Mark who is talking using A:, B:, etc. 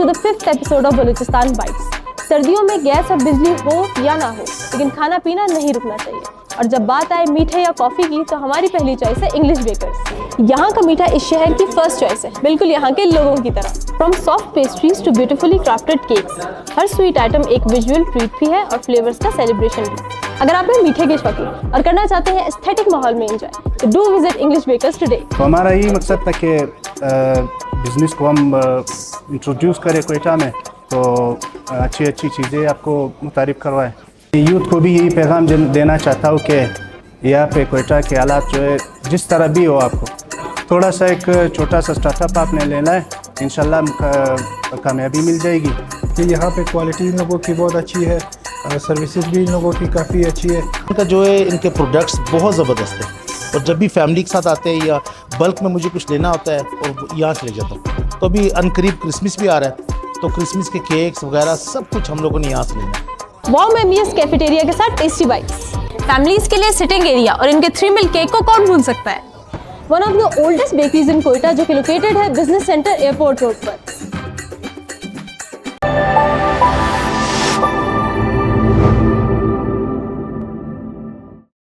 A: to the 5th episode of Balochistan Bites। सर्दियों में gas और बिजली हो या ना हो, लेकिन खाना पीना नहीं रुकना चाहिए। और जब बात आए मीठे या कॉफ़ी की, तो हमारी पहली चॉइस है इंग्लिश बेकर्स। यहाँ का मीठा इस शहर की फर्स्ट चॉइस है, बिल्कुल यहाँ के लोगों की तरह। From soft pastries to beautifully crafted cakes, हर स्वीट आइटम एक विजुअल ट्रीट भी है और फ्लेवर्स का सेलिब्रेशन भी। अगर आप हैं मीठे के शौकीन और करना चाहते हैं एस्थेटिक माहौल में एंजॉय, तो do visit English Bakers today.
B: तो हमारा यही मकसद था कि बिज़नेस को हम इंट्रोड्यूस करें कोयटा में, तो अच्छी अच्छी चीज़ें आपको मुतारिफ करवाएं। यूथ को भी यही पैगाम देना चाहता हूँ कि यहाँ पे कोयटा के हालात जो है जिस तरह भी हो, आपको थोड़ा सा एक छोटा सा स्टार्टअप आपने लेना है, इंशाल्लाह कामयाबी मिल जाएगी।
C: कि यहाँ पे क्वालिटी इन लोगों की बहुत अच्छी है, सर्विसेज भी इन लोगों की काफ़ी अच्छी है।
D: इनका जो है इनके प्रोडक्ट्स बहुत ज़बरदस्त है, और जब भी फैमिली के साथ आते हैं या बल्क में मुझे कुछ लेना होता है और यहाँ से ले जाता हूँ। तो अभी अनकरीब क्रिसमस भी आ रहा है, तो क्रिसमस के केक्स वगैरह सब कुछ हम लोगों ने यहाँ से लेना है।
A: वाओ एम्बियंस कैफेटेरिया के साथ टेस्टी बाइट्स, फैमिलीज के लिए सिटिंग एरिया और इनके 3 मिल केक को कौन भूल सकता है। One of the oldest bakeries in Quetta, जो कि लोकेटेड है बिजनेस सेंटर एयरपोर्ट रोड पर।